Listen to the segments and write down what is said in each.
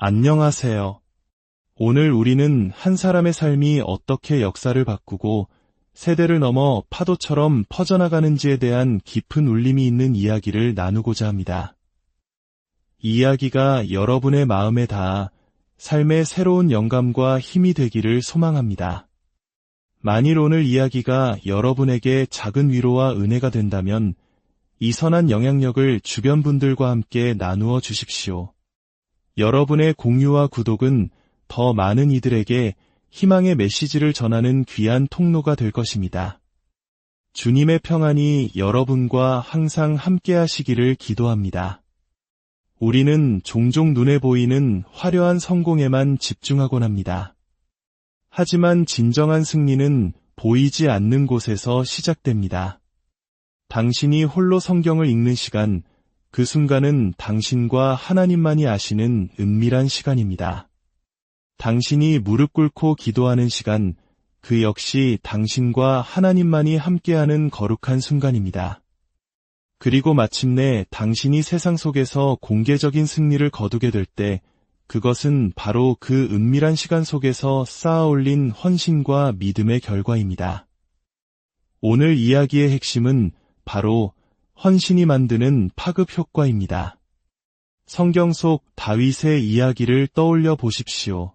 안녕하세요. 오늘 우리는 한 사람의 삶이 어떻게 역사를 바꾸고 세대를 넘어 파도처럼 퍼져나가는지에 대한 깊은 울림이 있는 이야기를 나누고자 합니다. 이 이야기가 여러분의 마음에 닿아 삶의 새로운 영감과 힘이 되기를 소망합니다. 만일 오늘 이야기가 여러분에게 작은 위로와 은혜가 된다면 이 선한 영향력을 주변 분들과 함께 나누어 주십시오. 여러분의 공유와 구독은 더 많은 이들에게 희망의 메시지를 전하는 귀한 통로가 될 것입니다. 주님의 평안이 여러분과 항상 함께 하시기를 기도합니다. 우리는 종종 눈에 보이는 화려한 성공에만 집중하곤 합니다. 하지만 진정한 승리는 보이지 않는 곳에서 시작됩니다. 당신이 홀로 성경을 읽는 시간, 그 순간은 당신과 하나님만이 아시는 은밀한 시간입니다. 당신이 무릎 꿇고 기도하는 시간, 그 역시 당신과 하나님만이 함께하는 거룩한 순간입니다. 그리고 마침내 당신이 세상 속에서 공개적인 승리를 거두게 될 때, 그것은 바로 그 은밀한 시간 속에서 쌓아 올린 헌신과 믿음의 결과입니다. 오늘 이야기의 핵심은 바로 헌신이 만드는 파급 효과입니다. 성경 속 다윗의 이야기를 떠올려 보십시오.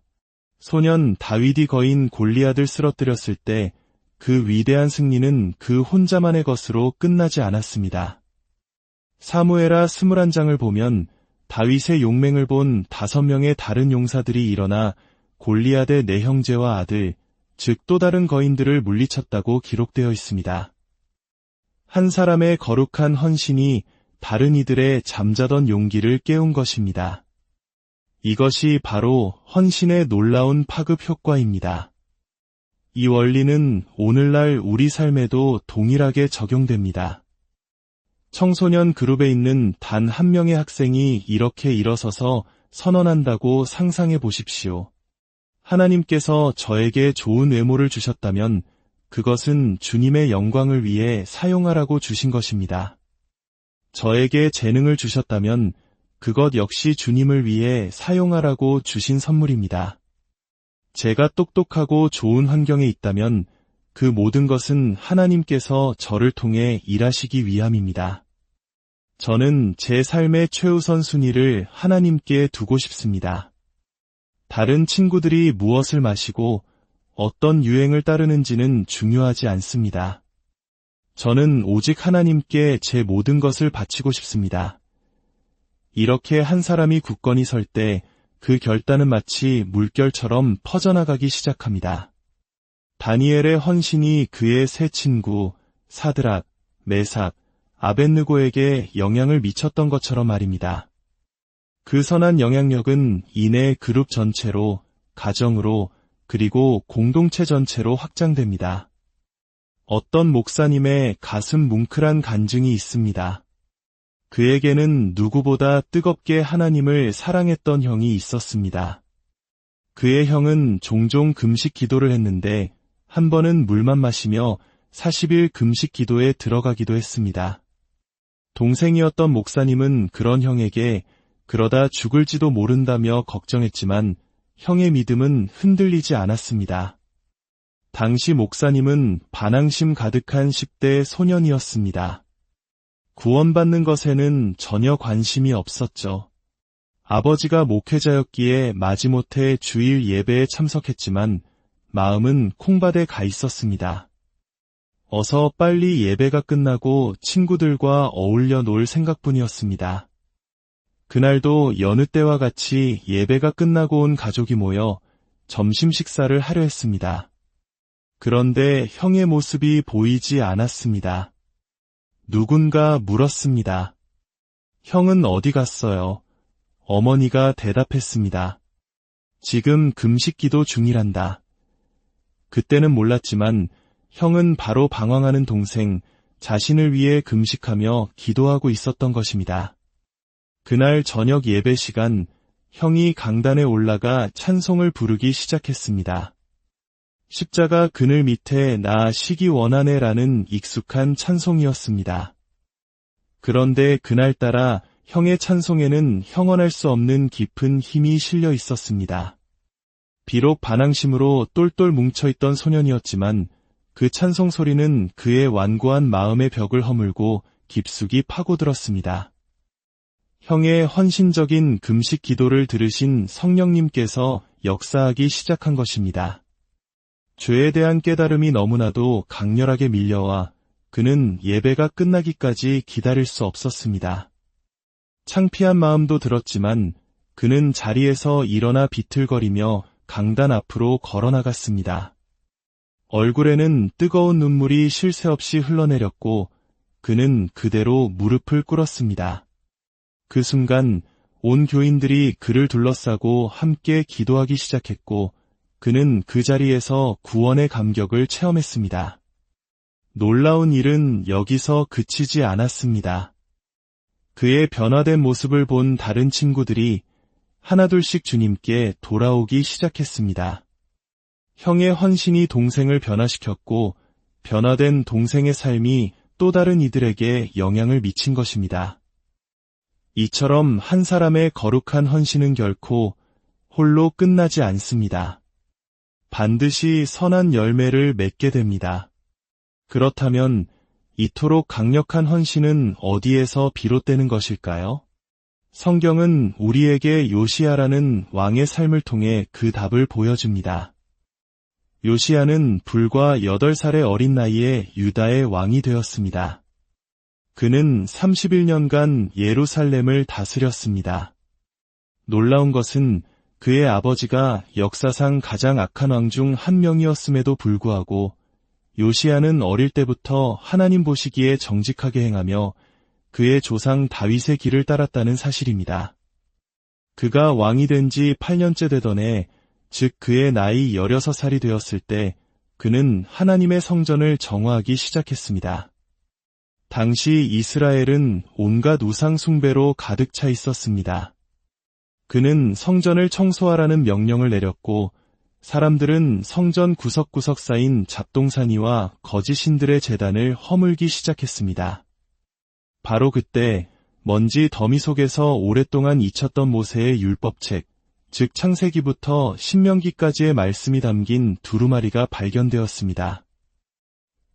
소년 다윗이 거인 골리앗을 쓰러뜨렸을 때 그 위대한 승리는 그 혼자만의 것으로 끝나지 않았습니다. 사무엘하 21장을 보면 다윗의 용맹을 본 5명의 다른 용사들이 일어나 골리앗의 네 형제와 아들, 즉 또 다른 거인들을 물리쳤다고 기록되어 있습니다. 한 사람의 거룩한 헌신이 다른 이들의 잠자던 용기를 깨운 것입니다. 이것이 바로 헌신의 놀라운 파급 효과입니다. 이 원리는 오늘날 우리 삶에도 동일하게 적용됩니다. 청소년 그룹에 있는 단 한 명의 학생이 이렇게 일어서서 선언한다고 상상해 보십시오. 하나님께서 저에게 좋은 외모를 주셨다면 그것은 주님의 영광을 위해 사용하라고 주신 것입니다. 저에게 재능을 주셨다면 그것 역시 주님을 위해 사용하라고 주신 선물입니다. 제가 똑똑하고 좋은 환경에 있다면 그 모든 것은 하나님께서 저를 통해 일하시기 위함입니다. 저는 제 삶의 최우선 순위를 하나님께 두고 싶습니다. 다른 친구들이 무엇을 마시고 어떤 유행을 따르는지는 중요하지 않습니다. 저는 오직 하나님께 제 모든 것을 바치고 싶습니다. 이렇게 한 사람이 굳건히 설 때 그 결단은 마치 물결처럼 퍼져나가기 시작합니다. 다니엘의 헌신이 그의 세 친구 사드락, 메삭, 아벳느고에게 영향을 미쳤던 것처럼 말입니다. 그 선한 영향력은 이내 그룹 전체로, 가정으로, 그리고 공동체 전체로 확장됩니다. 어떤 목사님의 가슴 뭉클한 간증이 있습니다. 그에게는 누구보다 뜨겁게 하나님을 사랑했던 형이 있었습니다. 그의 형은 종종 금식 기도를 했는데 한 번은 물만 마시며 40일 금식 기도에 들어가기도 했습니다. 동생이었던 목사님은 그런 형에게 그러다 죽을지도 모른다며 걱정했지만 형의 믿음은 흔들리지 않았습니다. 당시 목사님은 반항심 가득한 10대 소년이었습니다. 구원받는 것에는 전혀 관심이 없었죠. 아버지가 목회자였기에 마지못해 주일 예배에 참석했지만 마음은 콩밭에 가 있었습니다. 어서 빨리 예배가 끝나고 친구들과 어울려 놀 생각뿐이었습니다. 그날도 여느 때와 같이 예배가 끝나고 온 가족이 모여 점심 식사를 하려 했습니다. 그런데 형의 모습이 보이지 않았습니다. 누군가 물었습니다. 형은 어디 갔어요? 어머니가 대답했습니다. 지금 금식 기도 중이란다. 그때는 몰랐지만 형은 바로 방황하는 동생, 자신을 위해 금식하며 기도하고 있었던 것입니다. 그날 저녁 예배 시간, 형이 강단에 올라가 찬송을 부르기 시작했습니다. 십자가 그늘 밑에 나 쉬기 원하네라는 익숙한 찬송이었습니다. 그런데 그날따라 형의 찬송에는 형언할 수 없는 깊은 힘이 실려 있었습니다. 비록 반항심으로 똘똘 뭉쳐있던 소년이었지만 그 찬송 소리는 그의 완고한 마음의 벽을 허물고 깊숙이 파고들었습니다. 형의 헌신적인 금식 기도를 들으신 성령님께서 역사하기 시작한 것입니다. 죄에 대한 깨달음이 너무나도 강렬하게 밀려와 그는 예배가 끝나기까지 기다릴 수 없었습니다. 창피한 마음도 들었지만 그는 자리에서 일어나 비틀거리며 강단 앞으로 걸어나갔습니다. 얼굴에는 뜨거운 눈물이 쉴 새 없이 흘러내렸고 그는 그대로 무릎을 꿇었습니다. 그 순간 온 교인들이 그를 둘러싸고 함께 기도하기 시작했고 그는 그 자리에서 구원의 감격을 체험했습니다. 놀라운 일은 여기서 그치지 않았습니다. 그의 변화된 모습을 본 다른 친구들이 하나둘씩 주님께 돌아오기 시작했습니다. 형의 헌신이 동생을 변화시켰고 변화된 동생의 삶이 또 다른 이들에게 영향을 미친 것입니다. 이처럼 한 사람의 거룩한 헌신은 결코 홀로 끝나지 않습니다. 반드시 선한 열매를 맺게 됩니다. 그렇다면 이토록 강력한 헌신은 어디에서 비롯되는 것일까요? 성경은 우리에게 요시야라는 왕의 삶을 통해 그 답을 보여줍니다. 요시야는 불과 8살의 어린 나이에 유다의 왕이 되었습니다. 그는 31년간 예루살렘을 다스렸습니다. 놀라운 것은 그의 아버지가 역사상 가장 악한 왕 중 한 명이었음에도 불구하고 요시야는 어릴 때부터 하나님 보시기에 정직하게 행하며 그의 조상 다윗의 길을 따랐다는 사실입니다. 그가 왕이 된 지 8년째 되던 해, 즉 그의 나이 16살이 되었을 때 그는 하나님의 성전을 정화하기 시작했습니다. 당시 이스라엘은 온갖 우상 숭배로 가득 차 있었습니다. 그는 성전을 청소하라는 명령을 내렸고 사람들은 성전 구석구석 쌓인 잡동사니와 거짓 신들의 제단을 허물기 시작했습니다. 바로 그때 먼지 더미 속에서 오랫동안 잊혔던 모세의 율법책, 즉 창세기부터 신명기까지의 말씀이 담긴 두루마리가 발견되었습니다.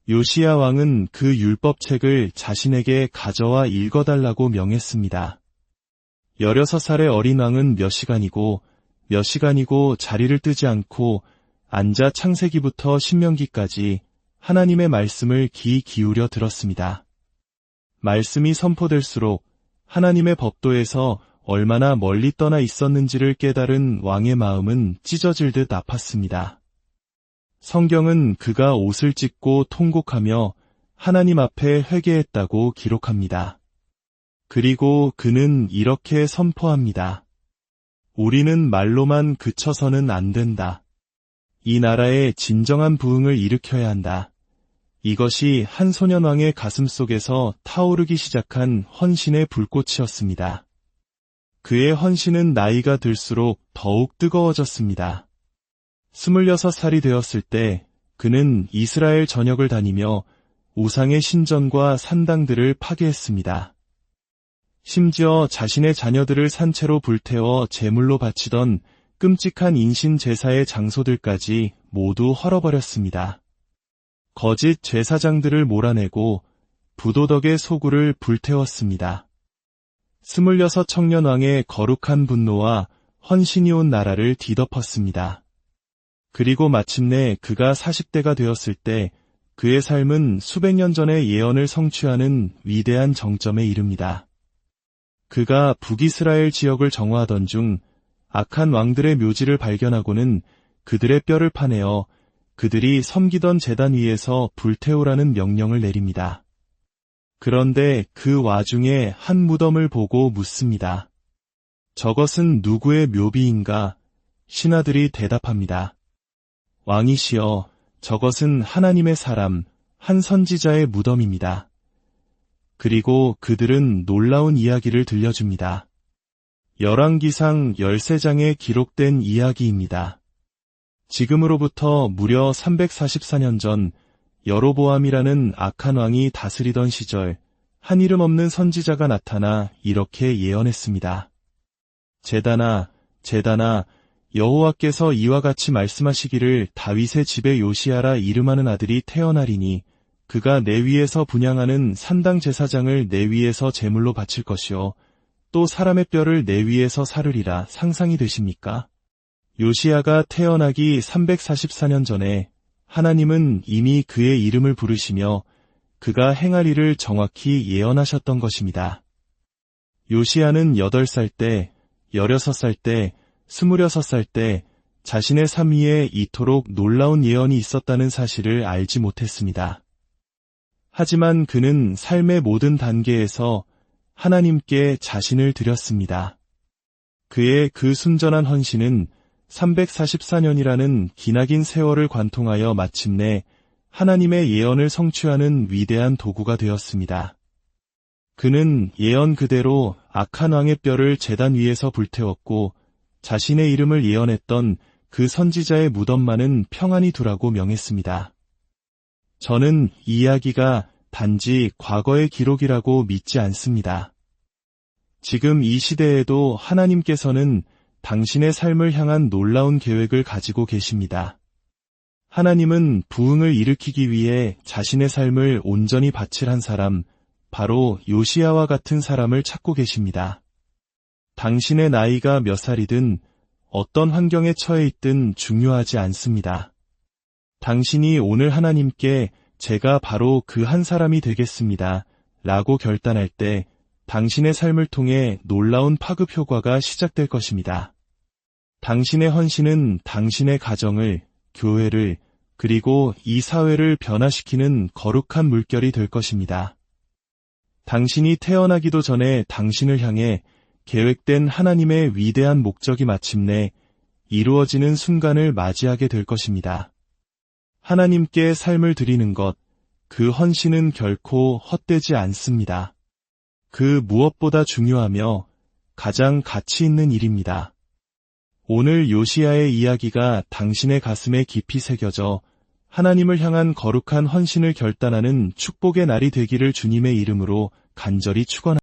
요시야 왕은 그 율법책을 자신에게 가져와 읽어달라고 명했습니다. 16살의 어린 왕은 몇 시간이고 자리를 뜨지 않고 앉아 창세기부터 신명기까지 하나님의 말씀을 귀 기울여 들었습니다. 말씀이 선포될수록 하나님의 법도에서 얼마나 멀리 떠나 있었는지를 깨달은 왕의 마음은 찢어질듯 아팠습니다. 성경은 그가 옷을 찢고 통곡하며 하나님 앞에 회개했다고 기록합니다. 그리고 그는 이렇게 선포합니다. 우리는 말로만 그쳐서는 안 된다. 이 나라에 진정한 부흥을 일으켜야 한다. 이것이 한 소년왕의 가슴속에서 타오르기 시작한 헌신의 불꽃이었습니다. 그의 헌신은 나이가 들수록 더욱 뜨거워졌습니다. 26살이 되었을 때 그는 이스라엘 전역을 다니며 우상의 신전과 산당들을 파괴했습니다. 심지어 자신의 자녀들을 산채로 불태워 제물로 바치던 끔찍한 인신 제사의 장소들까지 모두 헐어버렸습니다. 거짓 제사장들을 몰아내고 부도덕의 소굴을 불태웠습니다. 26 청년 왕의 거룩한 분노와 헌신이 온 나라를 뒤덮었습니다. 그리고 마침내 그가 40대가 되었을 때 그의 삶은 수백 년 전의 예언을 성취하는 위대한 정점에 이릅니다. 그가 북이스라엘 지역을 정화하던 중 악한 왕들의 묘지를 발견하고는 그들의 뼈를 파내어 그들이 섬기던 제단 위에서 불태우라는 명령을 내립니다. 그런데 그 와중에 한 무덤을 보고 묻습니다. 저것은 누구의 묘비인가? 신하들이 대답합니다. 왕이시여, 저것은 하나님의 사람, 한 선지자의 무덤입니다. 그리고 그들은 놀라운 이야기를 들려줍니다. 열왕기상 13장에 기록된 이야기입니다. 지금으로부터 무려 344년 전 여로보암이라는 악한 왕이 다스리던 시절 한 이름 없는 선지자가 나타나 이렇게 예언했습니다. 제단아, 여호와께서 이와 같이 말씀하시기를 다윗의 집에 요시야라 이름하는 아들이 태어나리니 그가 내 위에서 분향하는 산당 제사장을 내 위에서 제물로 바칠 것이요 또 사람의 뼈를 내 위에서 사르리라. 상상이 되십니까? 요시야가 태어나기 344년 전에 하나님은 이미 그의 이름을 부르시며 그가 행할 일을 정확히 예언하셨던 것입니다. 요시야는 8살 때, 16살 때, 26살 때 자신의 삶 위에 이토록 놀라운 예언이 있었다는 사실을 알지 못했습니다. 하지만 그는 삶의 모든 단계에서 하나님께 자신을 드렸습니다. 그의 그 순전한 헌신은 344년이라는 기나긴 세월을 관통하여 마침내 하나님의 예언을 성취하는 위대한 도구가 되었습니다. 그는 예언 그대로 악한 왕의 뼈를 제단 위에서 불태웠고 자신의 이름을 예언했던 그 선지자의 무덤만은 평안히 두라고 명했습니다. 저는 이 이야기가 단지 과거의 기록이라고 믿지 않습니다. 지금 이 시대에도 하나님께서는 당신의 삶을 향한 놀라운 계획을 가지고 계십니다. 하나님은 부흥을 일으키기 위해 자신의 삶을 온전히 바칠 사람, 바로 요시야와 같은 사람을 찾고 계십니다. 당신의 나이가 몇 살이든 어떤 환경에 처해 있든 중요하지 않습니다. 당신이 오늘 하나님께 제가 바로 그 한 사람이 되겠습니다 라고 결단할 때 당신의 삶을 통해 놀라운 파급 효과가 시작될 것입니다. 당신의 헌신은 당신의 가정을, 교회를, 그리고 이 사회를 변화시키는 거룩한 물결이 될 것입니다. 당신이 태어나기도 전에 당신을 향해 계획된 하나님의 위대한 목적이 마침내 이루어지는 순간을 맞이하게 될 것입니다. 하나님께 삶을 드리는 것, 그 헌신은 결코 헛되지 않습니다. 그 무엇보다 중요하며 가장 가치 있는 일입니다. 오늘 요시야의 이야기가 당신의 가슴에 깊이 새겨져 하나님을 향한 거룩한 헌신을 결단하는 축복의 날이 되기를 주님의 이름으로 간절히 축원합니다.